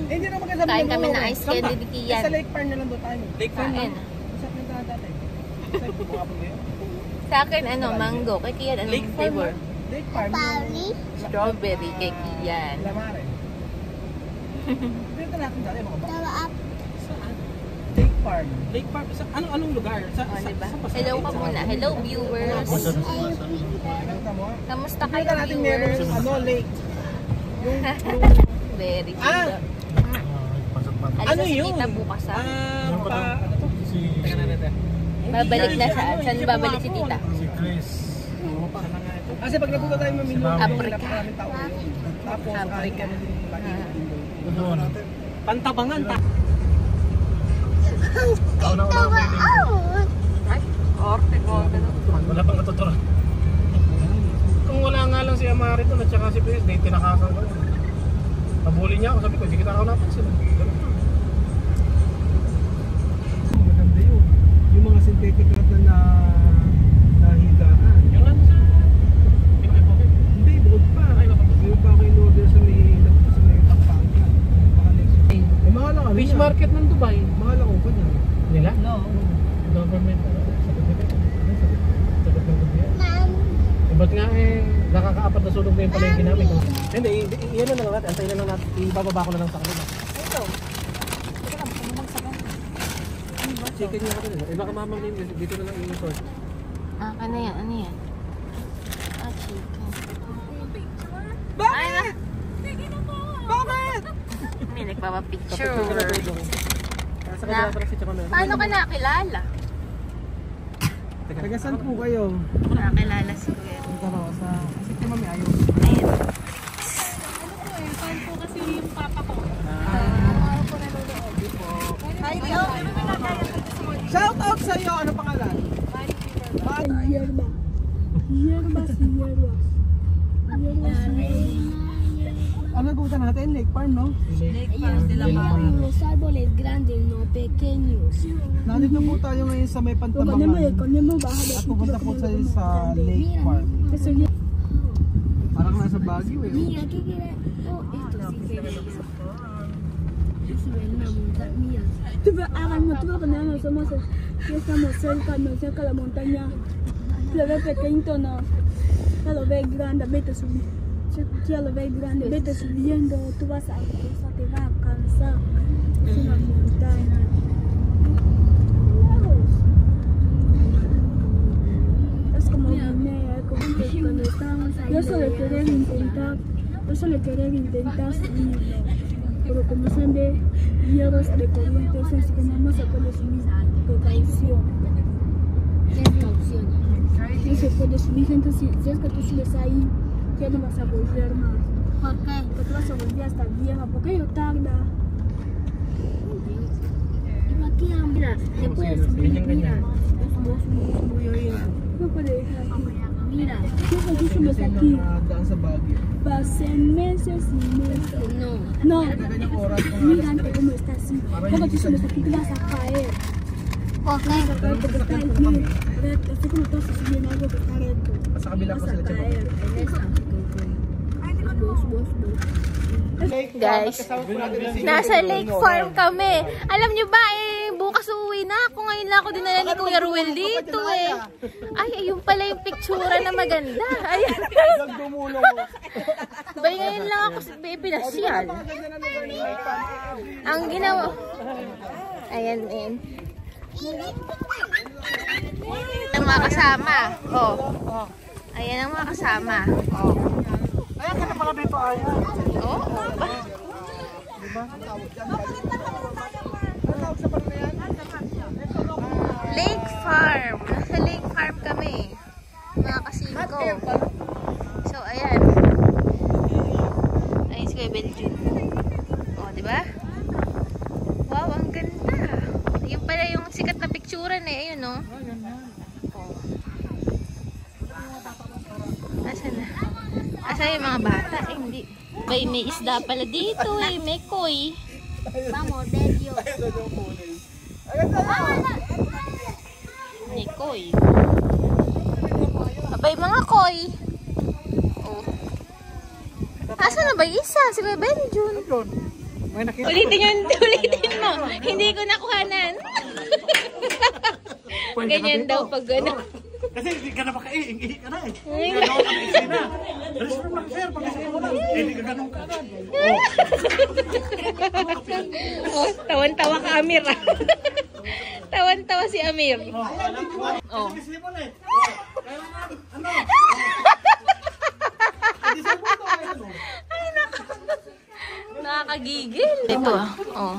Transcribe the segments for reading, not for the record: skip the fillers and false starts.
Hindi na maganda. Kain kami na ice candy di Kian. Sa Lake Park na lang doon tayo. Lake Park na. Saan yung dati? Sa akin, ano, mango. Kay Kian, anong flavor? Lake Park. Strawberry kay Kian. Lamare. Pinunta natin dati mga baka. Tawag. Saan? Lake Park. Lake Park. Sa anong lugar? Diba? Hello ka muna. Hello viewers. Kamusta kayo natin meron viewers? ano, lake. Yung Very good. ano yun? Si tita bukas ha? Ano to? Teka na. Babalik na saan? Saan babalik si tita? Si Chris. Kasi pag napunta tayo mamilo, Africa. maraming tao yun. Tapos, Africa. Pantabangan ta. Wala pang natuturo. Kung wala nga lang si Amari doon at saka si Pires, di tinakasan ko. Nabuli niya ako, sabi ko, hindi kita ako napansin. Maganda yun. Yung mga synthetic rat na nahigaan. Yung ano sa... Hindi, doon pa. Mayroon pa ako in-order sa may Pampanga. Baka next week. Eh, mahal ako. Fish market ng Dubai. Mahal ako pa niya. Nila? No. Government. Sagot ng gobyerno. Ba't nga nakakaapat na sulog na yung palengke namin. Hindi, iyan na lang natin. Antayin na lang natin. Ibababa ko na lang sa kanila. Ito. Chicken niya natin. Baka mamang dito na lang i-sort. Ano yan? Ano yan? Chicken. Bakit? Bakit? May nagpapapicture. Sa kanila sa si Chacon. Paano ka nakilala? Taga saan po kayo? Nakilala si Kuya. Dito raw sa... Kasi kung mami ayaw. Ayun. Fan po kasi yung papa ko. Shout out sa iyo! Ano pangalan? Yerba. Yerba si Yerba. Ano nagpunta natin? Lake Park, no? Los árboles grandes, no pequeños. Nandito po tayo ngayon sa may Pantabangan. At pupunta po tayo sa Lake Park. Parang nasa Baguio eh. Mira, ¿qué quiere? Oh, esto sí que es. Eso es una montaña. Mira. Tú ves, nosotros cuando estamos cerca de la montaña, lo ves pequeñito, no. Ya lo ves grande, vete subiendo. Ya lo ves grande, vete subiendo, tú vas a te va a cansar. Es una montaña. Es como cuando estábamos ahí. Yo solo querer intentar subirlo. Pero como son de hierros de corriente, así que no se puede subir por caución. ¿Qué caución? No se puede subir, entonces si es que tú subes ahí, ya no vas a volver más. ¿Por qué? Porque vas a volver hasta vieja, porque ello tarda. Pero aquí, mira, te puedes subir, mira. No puede dejar aquí. Mira, tú subes aquí. Sa Baguio. Pasen meses y meses. No. Mira antes cómo está así. Cuando tú subes aquí, te vas a caer. Vas a caer porque está el mira. Así como estás subiendo algo que está recto. Sa kabila po Vas a sila Chacon. caer. Guys, nasa Lake Farm kami. Alam nyo ba bukas uuwi na ako. Ngayon lang ako dinala ni Kuya Ruel dito eh. Ay, ayun pala yung pictura na maganda. Ayan. Bay, ngayon lang ako pinasyal. Ang ginawa. Ayan, ayan. Ang mga kasama. Oh. Ayan ang mga kasama. Oh. Ayan ka na pala dito, ayan. Oo. Diba? Lake Farm. Nasa Lake Farm kami. Mga kasingko. So, ayan. Ayan si Kuya Belgium. O, diba? Wow, ang ganda. Yung pala yung sikat na picturean eh. Ayun, no? Asan na? Asan yung mga bata? Eh, hindi. Bay, may isda pala dito eh. May koi. Vamos, de Dios. May koi. Abay, mga koi. Oh. Asan na ba yung isa? Si Kuya Benjun. May nakita. Ulitin mo. Hindi ko nakuhanan. Ganyan daw pag gano'n. Kasi hindi ka na maka-iingi ka na eh. Gano'n ka na isina. Respect lang sir, pag-isina mo lang. Hindi ka gano'n ka na. Oh, tawan-tawa ka, Amir. Tawan-tawa si Amir. Oh. Pag-isina mo na eh. Ano? Ay, nako. Nakakagigil. Ito ah. Oh.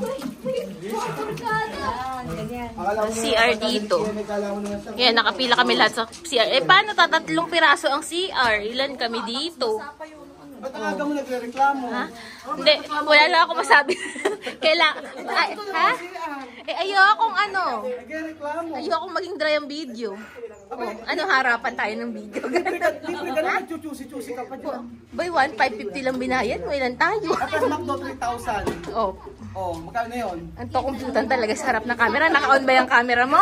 CR dito. Kaya nakapila kami lahat sa CR. Eh, paano tatatlong piraso ang CR? Ilan kami dito? Ba't ang aga mo nagre-reklamo? Ha? Hindi, wala lang ako masabi. Kailangan, ha? Eh, ayokong ano. Nagre-reklamo. Ayokong maging dry ang video. Oh, ano harapan tayo ng video? Libre ka naman, chuchusi-chusi ka pa dyan. By 1, 550 lang binayad mo. Ilan tayo? Tapos McDo 3,000. Oh, Oh, magkano na yun? ang tokomputan talaga sa harap ng camera. Naka-on ba yung camera mo?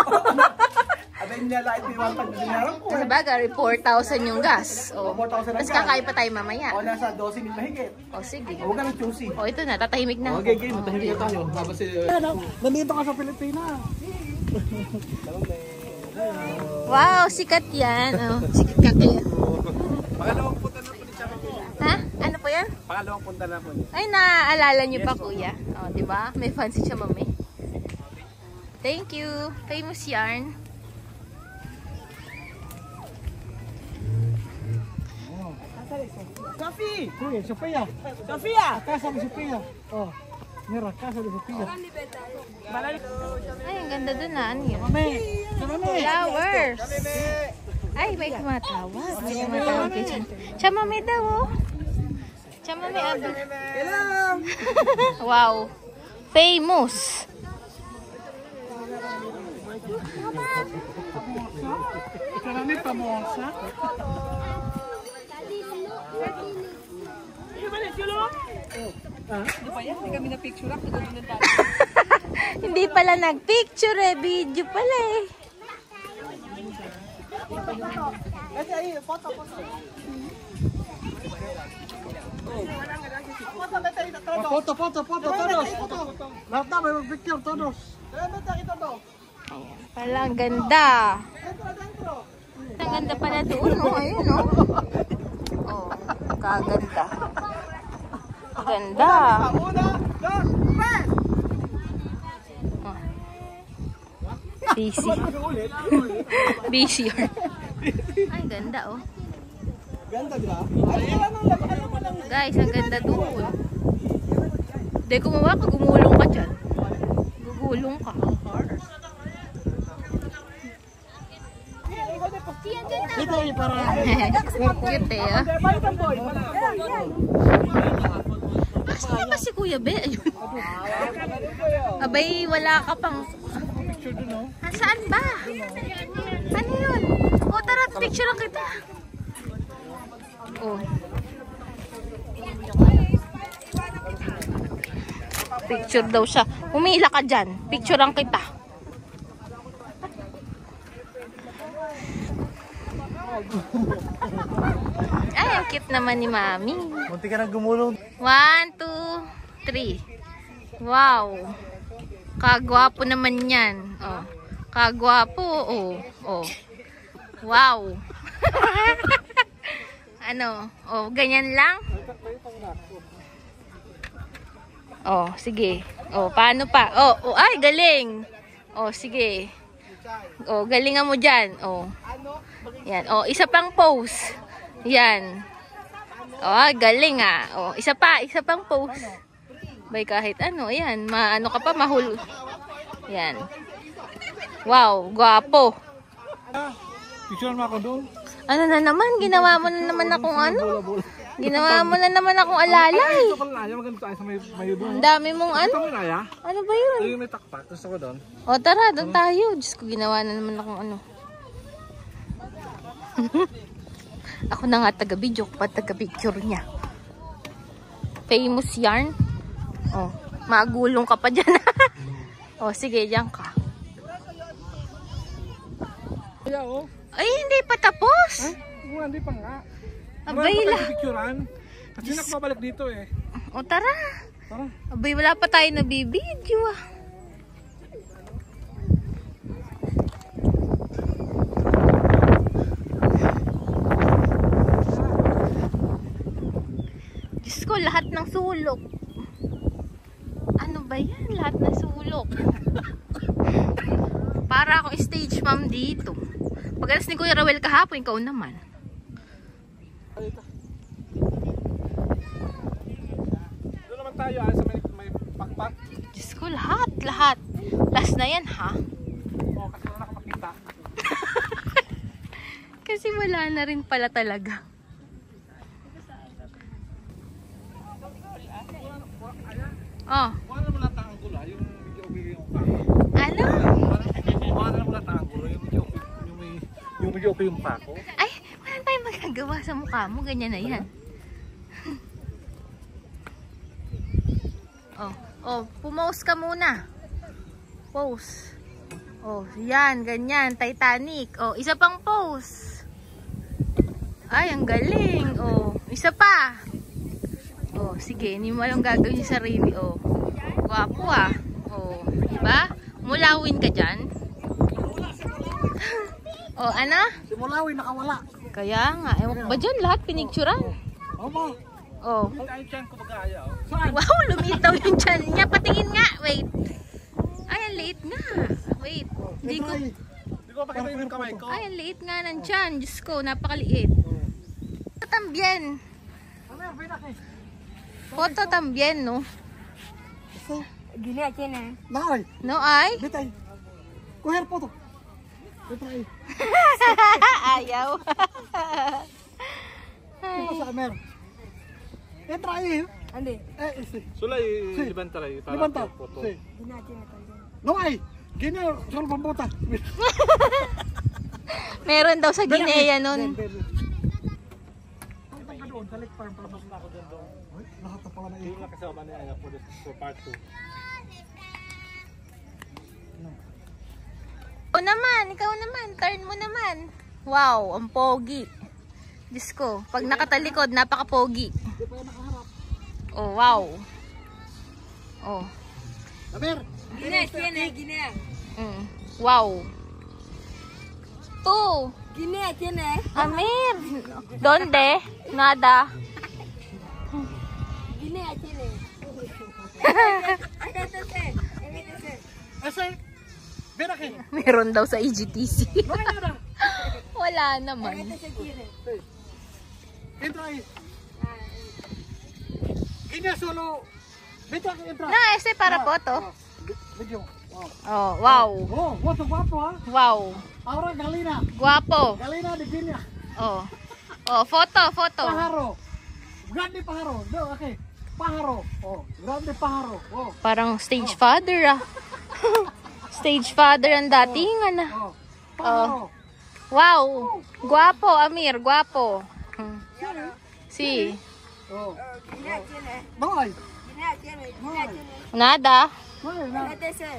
Abay niya light ni 1,000 dinarang ko. Sa bagay, 4,000 yung gas. Oh. 4,000 ang Tapos gas. kakain pa tayo mamaya. O, nasa 12,000 mahigit. O, sige. Huwag ka nang chusi. O, ito na. Tatahimik na. Okay, game. Matahimik na tayo. Babas nandito ka sa Pilipinas. Wow, sikat yan. Oh, sikat ka kaya. Pangalawang punta na po ni Chama po. Ha? Ano po yan? Pangalawang punta na po. Ay, naaalala niyo pa, kuya. O, di ba? May fancy siya, mami. Thank you. Famous yarn. Sophie! Uy, Sophia! Sophia! Casa ni Sophia. Oh, mira, casa ni Sophia. Ay, ang ganda dun na. Ano yun? Mami! Mami! Flowers. Ay, may tumatawag. May tumatawag kay Chan. Chamame daw, oh. Chamame, abi. Hello! Wow. Famous. Karami pamosa. Hindi pala nagpicture eh. Video pala eh. Kasi ay, foto. Foto, todos. Lahat na, may mag-picture, todos. Pala, ang ganda. Ang ganda pala doon, oh. Ayun, oh. Oh, kaganda. Ganda. Una, dos, tres! Busy. Busy yarn. Ay, ganda, oh. Ganda, di ba? Ay, mo lang. Guys, ang ganda doon. Hindi, gumawa ka, gumulong ka dyan. Gugulong ka. Ito ay para... Cute eh, ah. Asan na ba si Kuya Be? Ayun. Abay, wala ka pang... Saan ba? Ano yun? O, tara, picture lang kita. Oh. Picture daw siya. Umila ka dyan. Picture lang kita. Ay, ang cute naman ni Mami. Munti ka nang gumulong. 1, 2, 3. Wow. Kagwapo naman yan. Oh. Kagwapo. Oh. Oh. Wow. Ano? Oh, ganyan lang? Oh, sige. Oh, paano pa? Oh, ay, galing. Oh, sige. Oh, galingan mo dyan. Oh. Yan. Oh, isa pang pose. Yan. Oh, galing ah. Oh, isa pang pose. Bay kahit ano, yan. Maano ka pa, mahul. Yan. Wow, gwapo. Picture mo ako doon. Ano na naman? Ginawa mo na naman akong ano? Ginawa mo na naman akong alalay. Gusto ko na, maganda tayo sa may doon. Ang dami mong ano? Gusto mo na, ya? Ano ba yun? Ay, may takpak. Gusto ko doon. O tara, doon tayo. Diyos ko, ginawa na naman akong ano. Ako na nga taga-video ko pa taga-picture niya. Famous yarn. Oh, magulong ka pa dyan. Oh, sige, dyan ka. Kaya, oh. Ay, hindi pa tapos. Hindi pa nga. Abay Marami pa la. tayo picturean. Kasi nakababalik dito eh. O tara. Tara. Abay, wala pa tayo nabibidyo ah. Diyos ko, lahat ng sulok. Ano ba yan? Lahat ng sulok. Para akong stage mom dito. Pag alas ni Kuya Rawel kahapon, ikaw naman. Doon naman tayo sa may pakpak. Diyos ko, lahat. Last na yan, ha? Oo, kasi wala akong makita. Kasi wala na rin pala talaga. Oh, Wala mo lang ang gulo, yung medyo okay yung pako. ano? Wala mo lang ang gulo, yung medyo okay yung pako. Ay, wala tayong magagawa sa mukha mo. Ganyan na yan. Pumose ka muna. Pose. Oh, yan, ganyan. Titanic. Oh, isa pang pose. Ay, ang galing. Oh, isa pa. Oh, sige. Hindi mo alam gagawin yung sarili. Oh, gwapo ah. Oh, diba? Mulawin ka dyan. Oh, ano? Si Mulawi nakawala. Kaya nga. Ewan ko ba dyan? Lahat pinicturan. Opo. Oh. Ay, tiyan ko mag-aaya. Wow, lumitaw yung tiyan niya. Patingin nga. Wait. Ay, ang liit nga. Wait. Hindi ko... Hindi ko pakita yung kamay ko. Ay, ang liit nga ng tiyan. Diyos ko, napakaliit. Tambien. Foto tambien, no? Gini aja na. Nay, No, ay? bitay. Kuher po to. Bitay. Ayaw. Ito sa Amer. Entra ahí. Ande. Ese. Sulay, libanta rin. Levanta. Sí. Gini aja na tayo. No hay. Gini, solo pambota. Meron daw sa Guinea nun. Ang tangka doon, sa Lake Farm, palabas na ako dyan doon. Lahat na pala na Yung nakasama niya Aya for part 2. Ikaw naman. Turn mo naman. Wow, ang pogi. Diyos ko, pag nakatalikod, napaka-pogi. Oh, wow. Oh. Amer. Gini tiene, gini. Wow. Tu. Gini tiene. Amir. Donde? Nada. Gini tiene. Ese. Ven aquí. Meron daw sa EGTC. Wala naman. Entra ahí. Gini solo. Vete aquí, entra. Na, ese para foto. Video. Oh, wow. Oh, guapo, guapo, ha. Wow. Ahora Galina. Guapo. Galina de Guinea. Oh. Oh, foto. Pájaro. Grande pájaro. No, okay. Pájaro. Oh, grande pájaro. Oh. Parang stage father ah. Stage father ang datingan ah. Oh. Pájaro. Wow. Guapo, Amir. Guapo. Si. Oh. Gini tiene. No hay. Gini tiene. Gini tiene. Nada. No hay nada. Ese.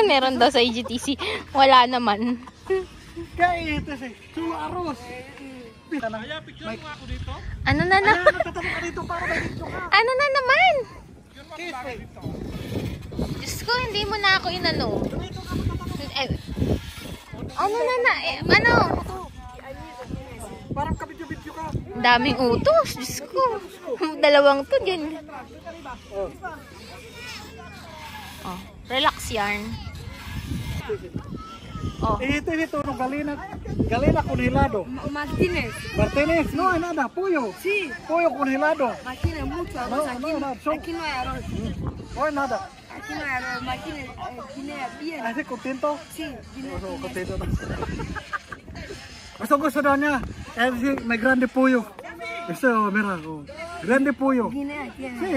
Meron daw sa EGTC. Wala naman. ¿Qué es ese? Chulo arroz. Kaya picture mo ako dito. Ano na na? Ayan, nagtatanong ka dito para may dito ka. Ano na naman? Kiss me. Diyos ko, hindi mo na ako inano. Ano na na? Ano? Parang kabidyo-bidyo ka. Ang daming utos. Diyos ko. Dalawang to dyan. Oh, relax yarn. Oh. Ito, no, Galina con helado. Martínez. Martínez, no hay nada, pollo. Sí. Pollo con helado. Martínez mucho No, arroz. Aquí no, no, son- aquí no hay arroz. No hay nada. Aquí no hay arroz. Martínez, Guinea bien. ¿Así contento? Sí, Guinea Oso, tiene. contento na. Gusto daw niya. Kasi may grande pollo. Gusto, mira, oh. Grande pollo. Guinea tiene. Sí.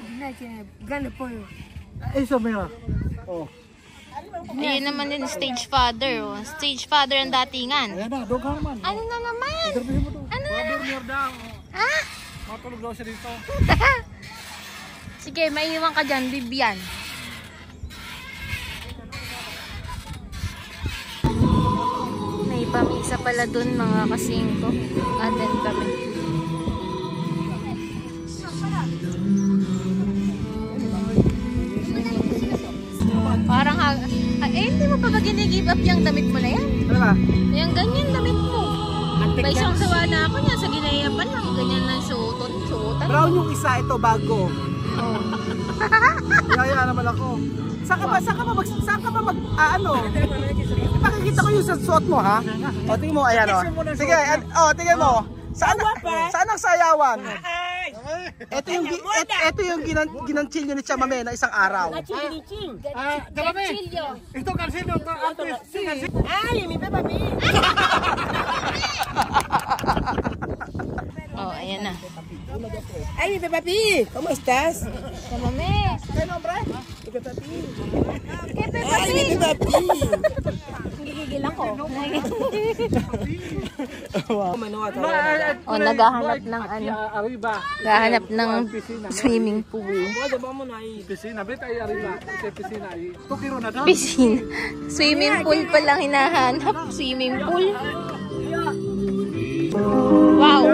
Guinea tiene grande pollo. Eso, mira. Oh. Ayun naman din, stage father. Oh. Stage father ang datingan. Ayan na, doon ka naman. Ano na naman? Interviewin mo to. Ano na? Dormir daw. Ha? Matulog daw siya dito. Sige, maiiwan ka dyan, Bibian. May pamisa pala dun mga kasingko. Attend kami. Hindi mo pa ba gini-give up yung damit mo na yan? Ano ba? Yung ganyan damit mo. May isang sawa na ako niya sa ginayapan lang. Ganyan lang suotan. Brown yung isa, ito bago. Kaya naman ako. Saan ka ba ano? Ipakikita ko yung suot mo, ha? O, tingin mo, ayan, o. Sige, tingin mo. Saan ang sayawan? Ito yung ginanchilyo ni Chamame na isang araw. Ito Carcillo, ito artist. Ay, mi Peppa Pig. Oh, ayan na. Ay, mi Peppa Pig. ¿Cómo estás? Chamame. ¿Qué nombre? Peppa Pig. Ay, mi Peppa Pig. Gigigil ako. Wow. Naghahanap ng ano. Arriba. Naghahanap ng swimming pool. Piscina. Bet ay arriba. Ito piscina ay. Tukiro na daw. Piscine. Swimming pool pa lang hinahanap. Swimming pool. Wow.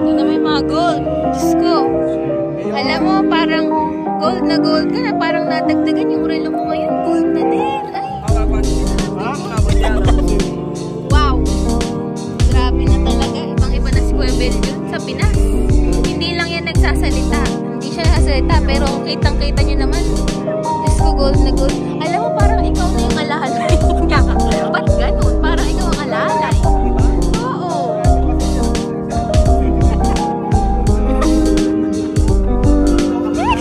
Doon na may mga gold. Diyos ko. Alam mo, parang gold ka na. Parang nadagdagan yung relo mo ngayon. Gold na din. Ay. Wow. Grabe na talaga. Ibang-iba na si Kuya Belgium sa Pinas. Hindi lang yan nagsasalita. Hindi siya nagsasalita. Pero kitang-kita niyo naman. Diyos ko, gold na gold. Alam mo, parang ikaw na yung alalay niya. Ba't ganun? Parang ikaw ang alalay. Oo.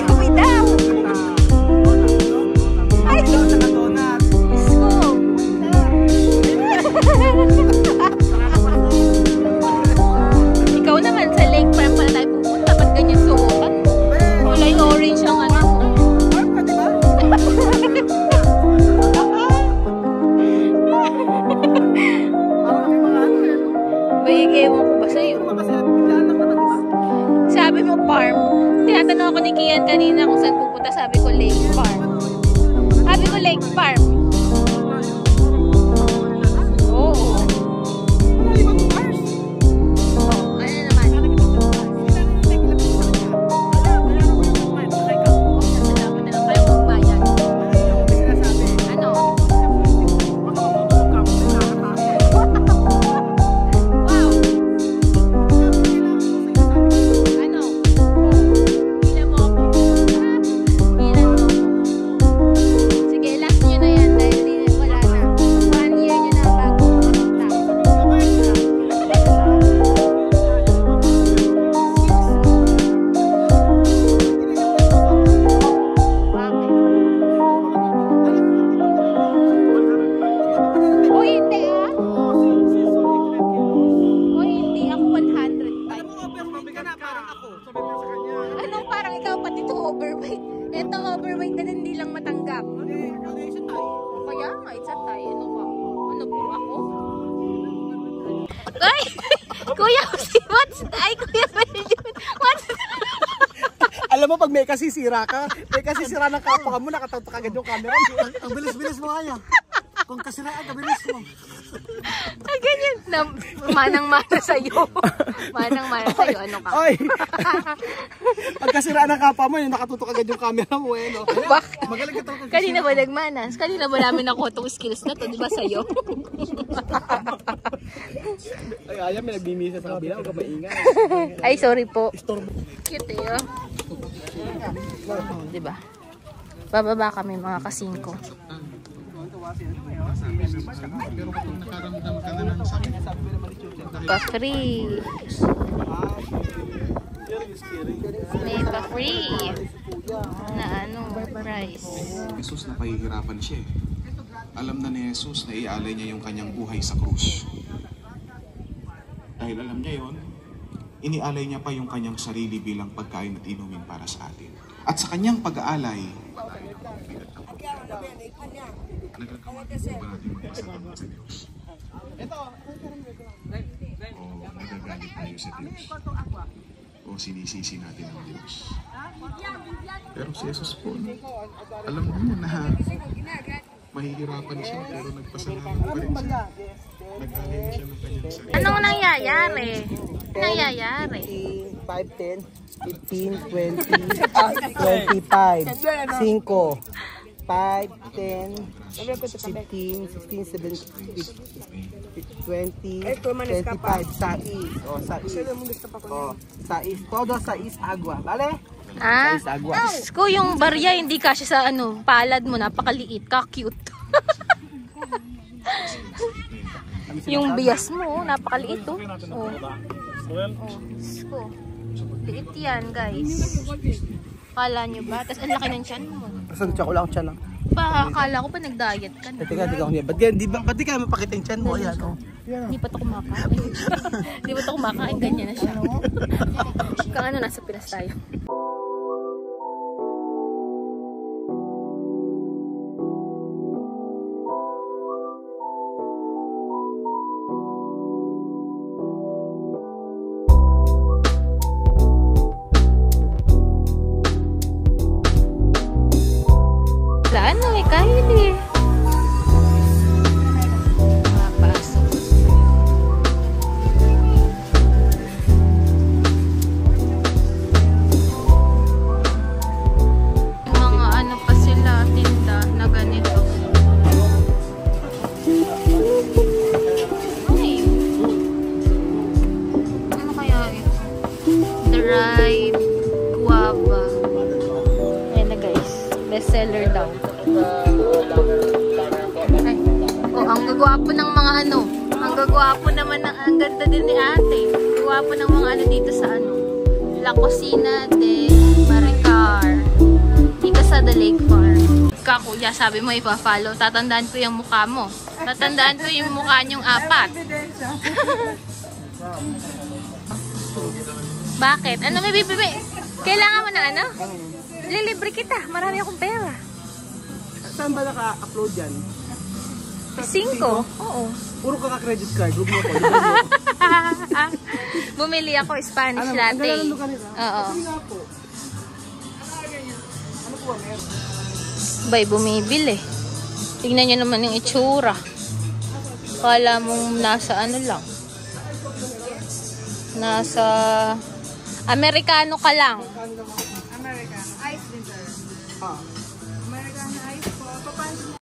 Kami daw. Ay, Diyos ko. Ikaw naman sa lake parang pala tayo pupunta. Ba't ganyan suotan? Kulay orange ang ano. Ewan ko ba sa'yo? Sabi mo farm. Tinatanong ako ni Kian kanina kung saan pupunta. Sabi ko lake farm. Sabi ko lake farm. Oo. Ano naman? Dapat na lang kayo magbayan. Ano? Alam mo, pag may kasisira ka, may kasisira ng kapwa mo, nakatatok agad yung camera. Ang bilis-bilis mo kaya. Kung kasiraan, kabilis mo. Ay, ganyan. Manang-mana sa'yo. Manang-mana sa'yo. Ano ka? Oy! Pag kasiraan ng kapwa mo, yung nakatutok agad yung camera mo, eh, no? Bakit? Magaling ka talaga. Kanina ba nagmanas? Kanina ba namin nakuha itong skills na to? Di ba sa'yo? Ay, ayaw, may nagbimisa sa kabila. Huwag ka maingay. Ay, sorry po. Cute eh, oh. Diba? Bababa kami mga kasingko. Pa-free. May pa-free. Na ano, price. Jesus na pahihirapan siya eh. Alam na ni Jesus na ialay niya yung kanyang buhay sa krus. Dahil alam niya yon, inialay niya pa yung kanyang sarili bilang pagkain at inumin para sa atin. At sa kanyang pag-aalay, nagagawa din ba natin magpasalamat sa Diyos? O nagagalit tayo sa Diyos? O sinisisi natin ang Diyos? Pero si Jesus po, alam mo na mahihirapan siya pero nagpasalamat pa rin siya. Nag-alay siya ng kanyang sarili. Anong nangyayari? Nangyayari? 5, 10, 15, 20, 25, 5, 5, 10, 15, 16, 17, 20, 25. Sais. O, sais. O, sais. Todo sais agua. Vale? Ah, Sais agua. ko yung barya hindi kasya sa ano, palad mo, napakaliit, ka-cute. Yung bias mo, napakaliit oh. Oh. Oh, ko. Liit yan, guys. Kala nyo ba? Tapos ang laki ng tiyan mo. Saan siya ko lang tiyan lang. Pa, akala ko pa nag-diet ka na. Teka, di ka ako niya. Ba't di ka mapakita yung tiyan mo? Ayan, o. Hindi pa ito kumakain. Hindi pa ito kumakain, ganyan na siya. Kung ano, nasa Pinas tayo. Ano eh, kahit eh. Mapasok. Mga ano pa sila, tinda na ganito. Ay. Ano kaya ito? Dried guava. Ayan na guys. Bestseller daw. Ay. Oh, ang gagwapo ng mga ano. Ang gagwapo naman ng ang ganda din ni ate. Gagwapo ng mga ano dito sa ano. La Cocina de Maricar. Dito sa The Lake Farm. Kuya, sabi mo ipa-follow. Tatandaan ko yung mukha mo. Tatandaan ko yung mukha niyong apat. Bakit? Ano may bibibi? Kailangan mo na ano? Lilibre kita. Marami akong pera. Saan ba naka-upload yan? 5? Oo. Puro ka-credit card. Huwag mo ko. Bumili ako Spanish latte. Ang kanila. Oo. Ano nga po? Ano po ba meron? Bay, bumibili. Tingnan nyo naman yung itsura. Kala mong nasa ano lang. Nasa Amerikano ka lang. American. Ice dessert. Ah.